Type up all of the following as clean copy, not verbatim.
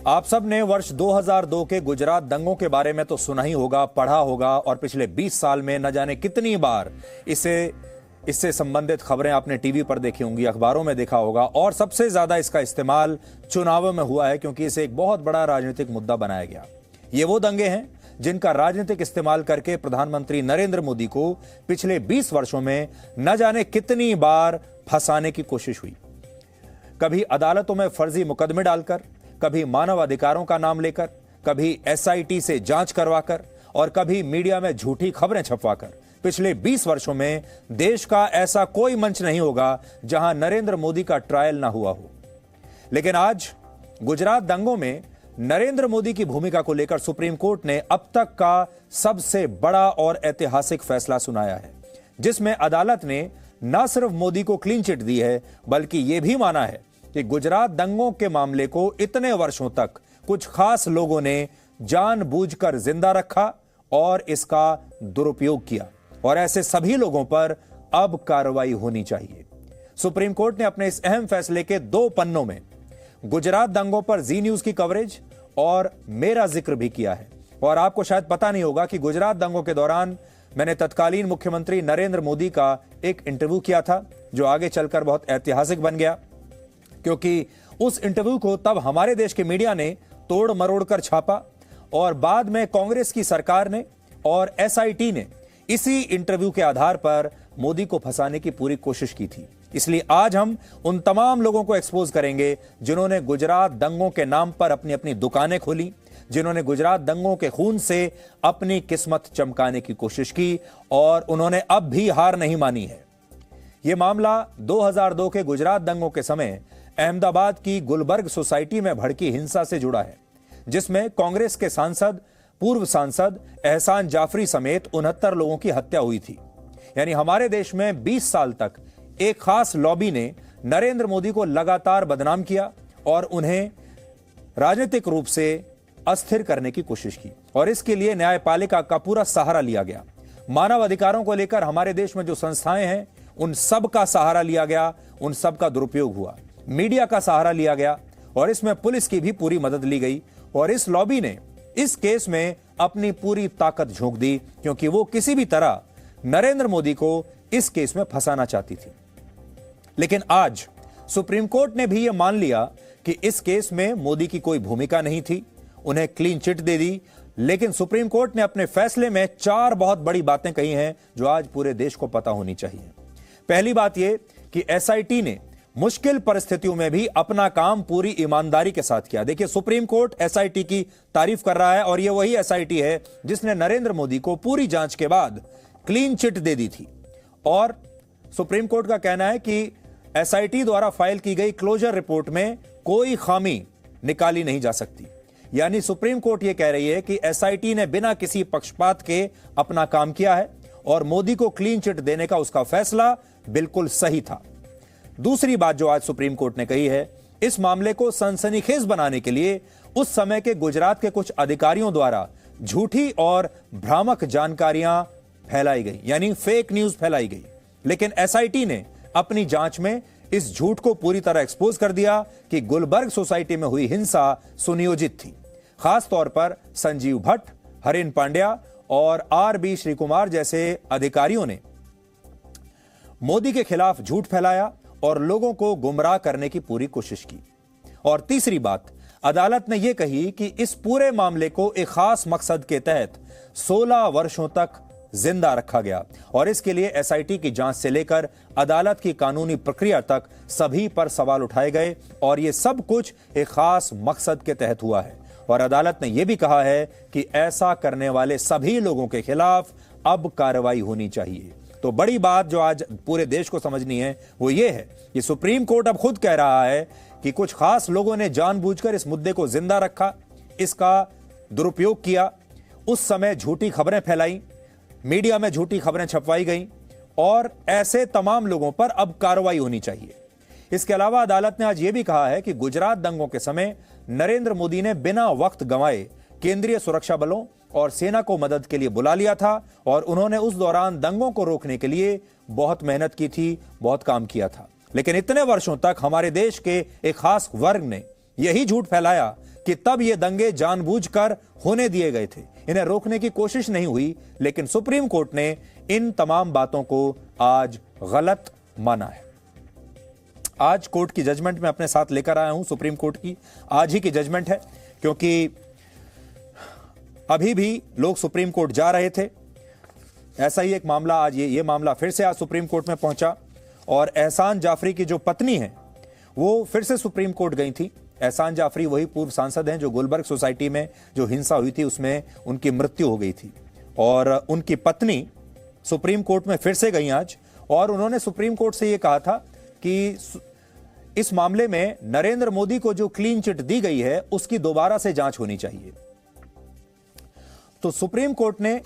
आप सब ने वर्ष 2002 के गुजरात दंगों के बारे में तो सुना ही होगा, पढ़ा होगा और पिछले 20 साल में न जाने कितनी बार इससे संबंधित खबरें आपने टीवी पर देखी होंगी, अखबारों में देखा होगा। और सबसे ज्यादा इसका इस्तेमाल चुनावों में हुआ है क्योंकि इसे एक बहुत बड़ा राजनीतिक मुद्दा बनाया गया। ये वो दंगे हैं जिनका राजनीतिक इस्तेमाल करके प्रधानमंत्री नरेंद्र मोदी को पिछले 20 वर्षों में न जाने कितनी बार फंसाने की कोशिश हुई। कभी अदालतों में फर्जी मुकदमे डालकर, कभी मानव अधिकारों का नाम लेकर, कभी एसआईटी से जांच करवाकर और कभी मीडिया में झूठी खबरें छपवाकर। पिछले 20 वर्षों में देश का ऐसा कोई मंच नहीं होगा जहां नरेंद्र मोदी का ट्रायल ना हुआ हो। लेकिन आज गुजरात दंगों में नरेंद्र मोदी की भूमिका को लेकर सुप्रीम कोर्ट ने अब तक का सबसे बड़ा और ऐतिहासिक फैसला सुनाया है, जिसमें अदालत ने न सिर्फ मोदी को क्लीन चिट दी है बल्कि यह भी माना है कि गुजरात दंगों के मामले को इतने वर्षों तक कुछ खास लोगों ने जानबूझकर जिंदा रखा और इसका दुरुपयोग किया और ऐसे सभी लोगों पर अब कार्रवाई होनी चाहिए। सुप्रीम कोर्ट ने अपने इस अहम फैसले के 2 पन्नों में गुजरात दंगों पर जी न्यूज की कवरेज और मेरा जिक्र भी किया है। और आपको शायद पता नहीं होगा कि गुजरात दंगों के दौरान मैंने तत्कालीन मुख्यमंत्री नरेंद्र मोदी का एक इंटरव्यू किया था, जो आगे चलकर बहुत ऐतिहासिक बन गया, क्योंकि उस इंटरव्यू को तब हमारे देश के मीडिया ने तोड़ मरोड़ कर छापा और बाद में कांग्रेस की सरकार ने और एसआईटी ने इसी इंटरव्यू के आधार पर मोदी को फंसाने की पूरी कोशिश की थी। इसलिए आज हम उन तमाम लोगों को एक्सपोज करेंगे जिन्होंने गुजरात दंगों के नाम पर अपनी अपनी दुकानें खोली, जिन्होंने गुजरात दंगों के खून से अपनी किस्मत चमकाने की कोशिश की और उन्होंने अब भी हार नहीं मानी है। यह मामला 2002 के गुजरात दंगों के समय अहमदाबाद की गुलबर्ग सोसाइटी में भड़की हिंसा से जुड़ा है, जिसमें कांग्रेस के पूर्व सांसद एहसान जाफरी समेत 69 लोगों की हत्या हुई थी। यानी हमारे देश में 20 साल तक एक खास लॉबी ने नरेंद्र मोदी को लगातार बदनाम किया और उन्हें राजनीतिक रूप से अस्थिर करने की कोशिश की और इसके लिए न्यायपालिका का पूरा सहारा लिया गया। मानव अधिकारों को लेकर हमारे देश में जो संस्थाएं हैं उन सब का सहारा लिया गया, उन सब का दुरुपयोग हुआ, मीडिया का सहारा लिया गया और इसमें पुलिस की भी पूरी मदद ली गई। और इस लॉबी ने इस केस में अपनी पूरी ताकत झोंक दी क्योंकि वो किसी भी तरह नरेंद्र मोदी को इस केस में फंसाना चाहती थी। लेकिन आज सुप्रीम कोर्ट ने भी यह मान लिया कि इस केस में मोदी की कोई भूमिका नहीं थी, उन्हें क्लीन चिट दे दी। लेकिन सुप्रीम कोर्ट ने अपने फैसले में 4 बहुत बड़ी बातें कही हैं जो आज पूरे देश को पता होनी चाहिए। पहली बात यह कि एसआईटी ने मुश्किल परिस्थितियों में भी अपना काम पूरी ईमानदारी के साथ किया। देखिए, सुप्रीम कोर्ट एसआईटी की तारीफ कर रहा है और यह वही एसआईटी है जिसने नरेंद्र मोदी को पूरी जांच के बाद क्लीन चिट दे दी थी। और सुप्रीम कोर्ट का कहना है कि एसआईटी द्वारा फाइल की गई क्लोजर रिपोर्ट में कोई खामी निकाली नहीं जा सकती। यानी सुप्रीम कोर्ट यह कह रही है कि एसआईटी ने बिना किसी पक्षपात के अपना काम किया है और मोदी को क्लीन चिट देने का उसका फैसला बिल्कुल सही था। दूसरी बात जो आज सुप्रीम कोर्ट ने कही है, इस मामले को सनसनीखेज बनाने के लिए उस समय के गुजरात के कुछ अधिकारियों द्वारा झूठी और भ्रामक जानकारियां फैलाई गई, यानी फेक न्यूज फैलाई गई। लेकिन एसआईटी ने अपनी जांच में इस झूठ को पूरी तरह एक्सपोज कर दिया कि गुलबर्ग सोसाइटी में हुई हिंसा सुनियोजित थी। खास तौर पर संजीव भट्ट, हरिन पांड्या और आर.बी. श्रीकुमार जैसे अधिकारियों ने मोदी के खिलाफ झूठ फैलाया और लोगों को गुमराह करने की पूरी कोशिश की। और तीसरी बात, अदालत ने यह कही कि इस पूरे मामले को एक खास मकसद के तहत 16 वर्षों तक जिंदा रखा गया और इसके लिए एसआईटी की जांच से लेकर अदालत की कानूनी प्रक्रिया तक सभी पर सवाल उठाए गए और यह सब कुछ एक खास मकसद के तहत हुआ है। और अदालत ने यह भी कहा है कि ऐसा करने वाले सभी लोगों के खिलाफ अब कार्रवाई होनी चाहिए। तो बड़ी बात जो आज पूरे देश को समझनी है वो ये है कि सुप्रीम कोर्ट अब खुद कह रहा है कि कुछ खास लोगों ने जानबूझकर इस मुद्दे को जिंदा रखा, इसका दुरुपयोग किया, उस समय झूठी खबरें फैलाई, मीडिया में झूठी खबरें छपवाई गई और ऐसे तमाम लोगों पर अब कार्रवाई होनी चाहिए। इसके अलावा अदालत ने आज यह भी कहा है कि गुजरात दंगों के समय नरेंद्र मोदी ने बिना वक्त गंवाए केंद्रीय सुरक्षा बलों और सेना को मदद के लिए बुला लिया था और उन्होंने उस दौरान दंगों को रोकने के लिए बहुत मेहनत की थी, बहुत काम किया था। लेकिन इतने वर्षों तक हमारे देश के एक खास वर्ग ने यही झूठ फैलाया कि तब ये दंगे जानबूझकर होने दिए गए थे, इन्हें रोकने की कोशिश नहीं हुई, लेकिन सुप्रीम कोर्ट ने इन तमाम बातों को आज गलत माना है। आज कोर्ट की जजमेंट मैं अपने साथ लेकर आया हूं, सुप्रीम कोर्ट की आज ही की जजमेंट है, क्योंकि अभी भी लोग सुप्रीम कोर्ट जा रहे थे। ऐसा ही एक मामला आज ये मामला फिर से आज सुप्रीम कोर्ट में पहुंचा और एहसान जाफरी की जो पत्नी है वो फिर से सुप्रीम कोर्ट गई थी। एहसान जाफरी वही पूर्व सांसद हैं जो गुलबर्ग सोसाइटी में जो हिंसा हुई थी उसमें उनकी मृत्यु हो गई थी, और उनकी पत्नी सुप्रीम कोर्ट में फिर से गई आज, और उन्होंने सुप्रीम कोर्ट से यह कहा था कि इस मामले में नरेंद्र मोदी को जो क्लीन चिट दी गई है उसकी दोबारा से जांच होनी चाहिए। तो सुप्रीम कोर्ट ने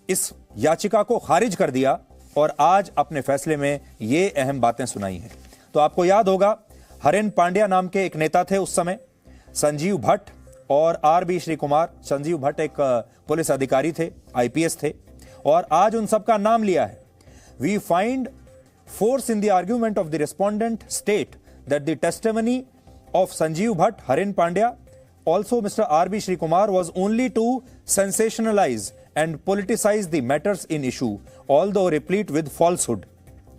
इस याचिका को खारिज कर दिया और आज अपने फैसले में ये अहम बातें सुनाई हैं। तो आपको याद होगा, हरेन पांड्या नाम के एक नेता थे उस समय, संजीव भट्ट और आर.बी. श्री कुमार। संजीव भट्ट एक पुलिस अधिकारी थे, आईपीएस थे, और आज उन सबका नाम लिया है। We find force in the argument of the respondent state that the testimony of Sanjeev Bhatt, Haren Pandya, also Mr. R.B. Shri Kumar was only to sensationalize and politicize the matters in issue, although replete with falsehood.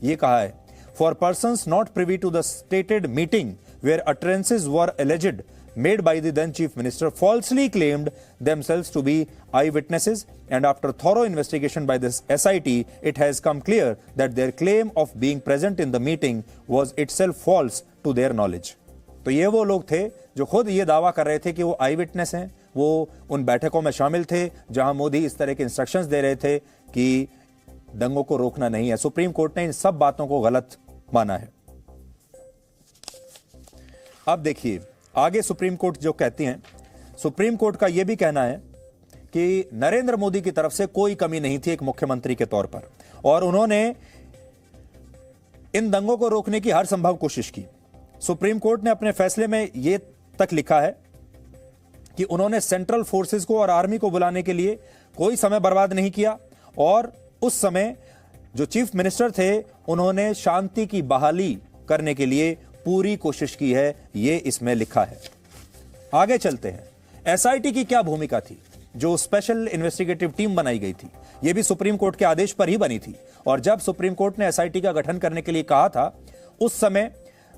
ये कहा है, for persons not privy to the stated meeting where utterances were alleged made by the then Chief Minister falsely claimed themselves to be eyewitnesses, and after thorough investigation by this SIT, it has come clear that their claim of being present in the meeting was itself false to their knowledge. तो ये वो लोग थे जो खुद ये दावा कर रहे थे कि वो आई विटनेस हैं, वो उन बैठकों में शामिल थे जहां मोदी इस तरह के इंस्ट्रक्शंस दे रहे थे कि दंगों को रोकना नहीं है। सुप्रीम कोर्ट ने इन सब बातों को गलत माना है। अब देखिए आगे सुप्रीम कोर्ट जो कहती हैं, सुप्रीम कोर्ट का यह भी कहना है कि नरेंद्र मोदी की तरफ से कोई कमी नहीं थी एक मुख्यमंत्री के तौर पर, और उन्होंने इन दंगों को रोकने की हर संभव कोशिश की। सुप्रीम कोर्ट ने अपने फैसले में यह तक लिखा है कि उन्होंने सेंट्रल फोर्सेस को और आर्मी को बुलाने के लिए कोई समय बर्बाद नहीं किया, और उस समय जो चीफ मिनिस्टर थे उन्होंने शांति की बहाली करने के लिए पूरी कोशिश की है, ये इसमें लिखा है। आगे चलते हैं, एसआईटी की क्या भूमिका थी, जो स्पेशल इन्वेस्टिगेटिव टीम बनाई गई थी, यह भी सुप्रीम कोर्ट के आदेश पर ही बनी थी। और जब सुप्रीम कोर्ट ने एसआईटी का गठन करने के लिए कहा था, उस समय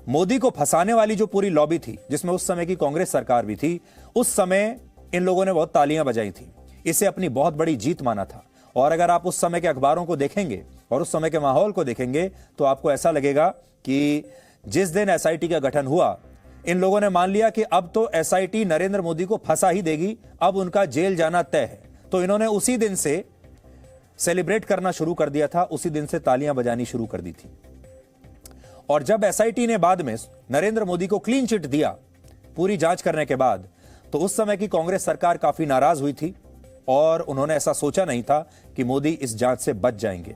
मोदी को फंसाने वाली जो पूरी लॉबी थी, जिसमें उस समय की कांग्रेस सरकार भी थी, उस समय इन लोगों ने बहुत तालियां बजाई थी, इसे अपनी बहुत बड़ी जीत माना था। और अगर आप उस समय के अखबारों को देखेंगे और उस समय के माहौल को देखेंगे तो आपको ऐसा लगेगा कि जिस दिन एसआईटी का गठन हुआ, इन लोगों ने मान लिया कि अब तो एसआईटी नरेंद्र मोदी को फंसा ही देगी, अब उनका जेल जाना तय है। तो इन्होंने उसी दिन से सेलिब्रेट करना शुरू कर दिया था, उसी दिन से तालियां बजानी शुरू कर दी थी। और जब एसआईटी ने बाद में नरेंद्र मोदी को क्लीन चिट दिया पूरी जांच करने के बाद, तो उस समय की कांग्रेस सरकार काफी नाराज हुई थी और उन्होंने ऐसा सोचा नहीं था कि मोदी इस जांच से बच जाएंगे।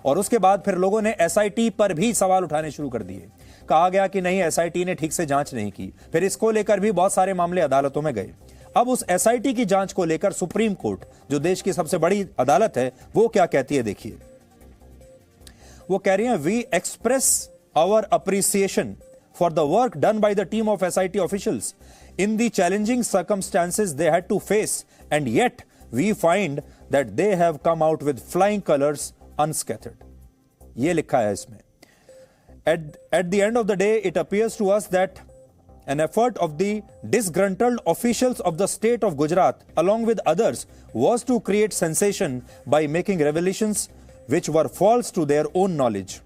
और उसके बाद फिर लोगों ने एसआईटी पर भी सवाल उठाने शुरू कर दिए। कहा गया कि नहीं, एसआईटी ने ठीक से जांच नहीं की। फिर इसको लेकर भी बहुत सारे मामले अदालतों में गए। अब उस एसआईटी की जांच को लेकर सुप्रीम कोर्ट, जो देश की सबसे बड़ी अदालत है, वो क्या कहती है देखिए। वो कह रही है, we express our appreciation for the work done by the team of SIT officials in the challenging circumstances they had to face, and yet we find that they have come out with flying colours unscathed. ये लिखा है इसमें। At the end of the day, it appears to us that an effort of the disgruntled officials of the state of Gujarat, along with others, was to create sensation by making revelations which were false to their own knowledge.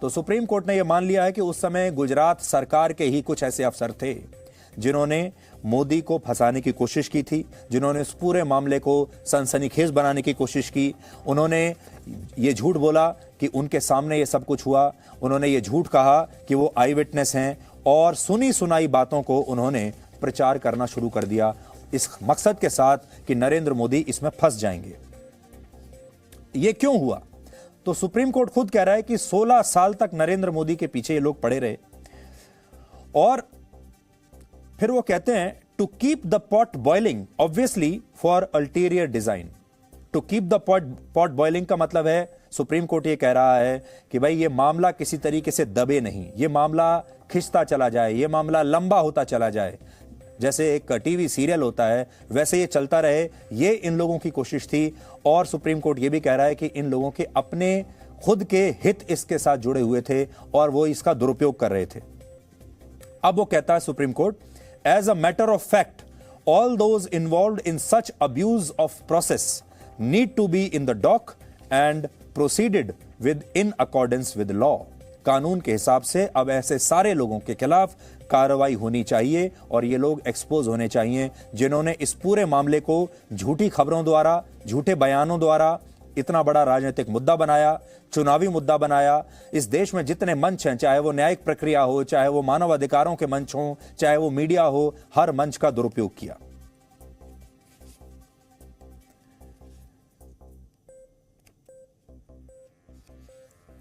तो supreme court ने यह मान लिया है कि उस समय गुजरात सरकार के ही कुछ ऐसे अफसर थे जिन्होंने मोदी को फंसाने की कोशिश की थी, जिन्होंने इस पूरे मामले को सनसनीखेज बनाने की कोशिश की। उन्होंने ये झूठ बोला कि उनके सामने ये सब कुछ हुआ, उन्होंने ये झूठ कहा कि वो आई विटनेस हैं, और सुनी सुनाई बातों को उन्होंने प्रचार करना शुरू कर दिया इस मकसद के साथ कि नरेंद्र मोदी इसमें फंस जाएंगे। ये क्यों हुआ? तो सुप्रीम कोर्ट खुद कह रहा है कि 16 साल तक नरेंद्र मोदी के पीछे ये लोग पड़े रहे, और फिर वो कहते हैं to keep the pot boiling obviously for ulterior design. To keep the pot boiling का मतलब है, सुप्रीम कोर्ट ये कह रहा है कि भाई ये मामला किसी तरीके से दबे नहीं, ये मामला खिंचता चला जाए, ये मामला लंबा होता चला जाए, जैसे एक टीवी सीरियल होता है, वैसे ये चलता रहे, ये इन लोगों की कोशिश थी। और सुप्रीम कोर्ट ये भी कह रहा है कि इन लोगों के अपने खुद के हित इसके साथ जुड़े हुए थे और वो इसका दुरुपयोग कर रहे थे। अब वो कहता है supreme court, as a matter of fact all those involved in such abuse of process need to be in the dock and proceeded with in accordance with law। कानून के हिसाब से अब ऐसे सारे लोगों के खिलाफ कार्रवाई होनी चाहिए और ये लोग एक्सपोज होने चाहिए जिन्होंने इस पूरे मामले को झूठी खबरों द्वारा, झूठे बयानों द्वारा इतना बड़ा राजनीतिक मुद्दा बनाया, चुनावी मुद्दा बनाया। इस देश में जितने मंच हैं, चाहे वो न्यायिक प्रक्रिया हो, चाहे वो मानव अधिकारों के मंच हो, चाहे वो मीडिया हो, हर मंच का दुरुपयोग किया।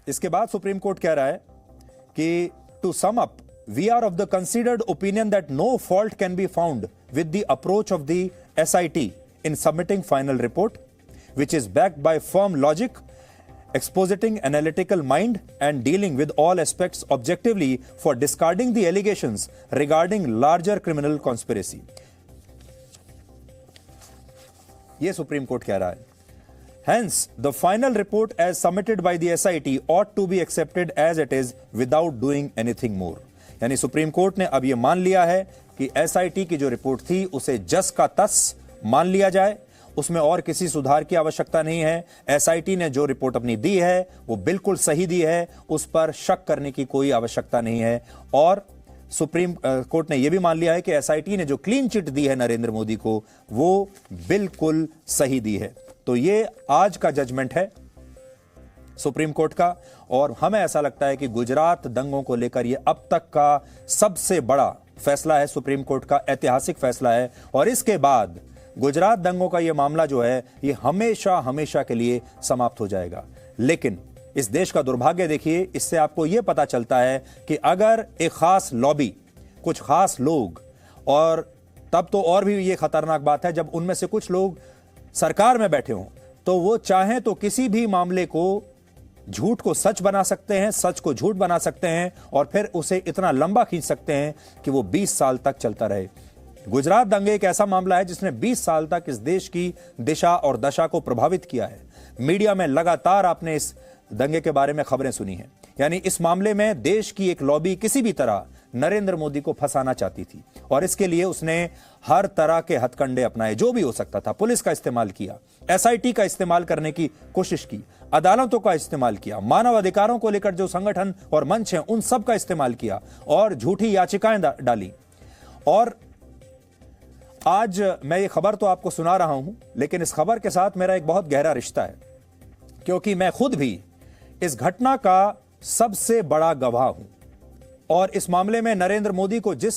इसके बाद सुप्रीम कोर्ट कह रहा है कि to sum up, we are of the considered opinion that no fault can be found with the approach of the SIT in submitting final report, which is backed by firm logic, expositing analytical mind and dealing with all aspects objectively for discarding the allegations regarding larger criminal conspiracy। यह supreme court कह रहा है। Hence, the final report as submitted by the SIT ought to be accepted as it is without doing anything more। यानी supreme court ने अब यह मान लिया है कि SIT की जो रिपोर्ट थी उसे जस का तस मान लिया जाए, उसमें और किसी सुधार की आवश्यकता नहीं है। SIT ने जो रिपोर्ट अपनी दी है वो बिल्कुल सही दी है, उस पर शक करने की कोई आवश्यकता नहीं है। और सुप्रीम कोर्ट ने यह भी मान लिया है कि SIT ने जो क्लीन चिट दी है नरेंद्र मोदी को वो बिल्कुल सही दी है। तो ये आज का जजमेंट है सुप्रीम कोर्ट का, और हमें ऐसा लगता है कि गुजरात दंगों को लेकर यह अब तक का सबसे बड़ा फैसला है, सुप्रीम कोर्ट का ऐतिहासिक फैसला है। और इसके बाद गुजरात दंगों का यह मामला जो है ये हमेशा हमेशा के लिए समाप्त हो जाएगा। लेकिन इस देश का दुर्भाग्य देखिए, इससे आपको यह पता चलता है कि अगर एक खास लॉबी, कुछ खास लोग, और तब तो और भी ये खतरनाक बात है जब उनमें से कुछ लोग सरकार में बैठे हों, तो वो चाहें तो किसी भी मामले को, झूठ को सच बना सकते हैं, सच को झूठ बना सकते हैं और फिर उसे इतना लंबा खींच सकते हैं कि वो 20 साल तक चलता रहे। गुजरात दंगे एक ऐसा मामला है जिसने 20 साल तक इस देश की दिशा और दशा को प्रभावित किया है। मीडिया में लगातार आपने इस दंगे के बारे में खबरें सुनी हैं। यानी इस मामले में देश की एक लॉबी किसी भी तरह नरेंद्र मोदी को फंसाना चाहती थी और इसके लिए उसने हर तरह के हथकंडे अपनाए, जो भी हो सकता था। पुलिस का इस्तेमाल किया, SIT का इस्तेमाल करने की कोशिश की, अदालतों का इस्तेमाल किया, मानव अधिकारों को लेकर जो संगठन और मंच हैं उन सब का इस्तेमाल किया और झूठी याचिकाएं डाली। और आज मैं ये खबर तो आपको सुना रहा हूं, लेकिन इस खबर के साथ मेरा एक बहुत गहरा रिश्ता है, क्योंकि मैं खुद भी इस घटना का सबसे बड़ा गवाह हूं। और इस मामले में नरेंद्र मोदी को जिस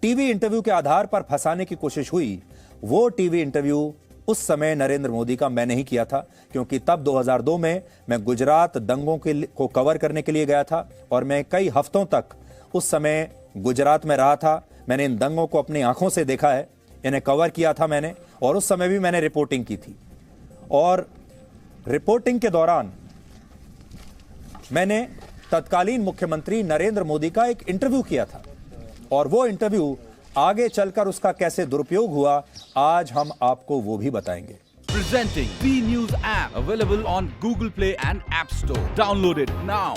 टीवी इंटरव्यू के आधार पर फंसाने की कोशिश हुई, वो टीवी इंटरव्यू उस समय नरेंद्र मोदी का मैंने ही किया था, क्योंकि तब 2002 में मैं गुजरात दंगों को कवर करने के लिए गया था और मैं कई हफ्तों तक उस समय गुजरात में रहा था। मैंने इन दंगों को अपनी आंखों से देखा है, इन्हें कवर किया था मैंने, और उस समय भी मैंने रिपोर्टिंग की थी। और रिपोर्टिंग के दौरान मैंने तत्कालीन मुख्यमंत्री नरेंद्र मोदी का एक इंटरव्यू किया था, और वो इंटरव्यू आगे चलकर उसका कैसे दुरुपयोग हुआ, आज हम आपको वो भी बताएंगे। Presenting B News app available on Google Play and App Store. Download it now.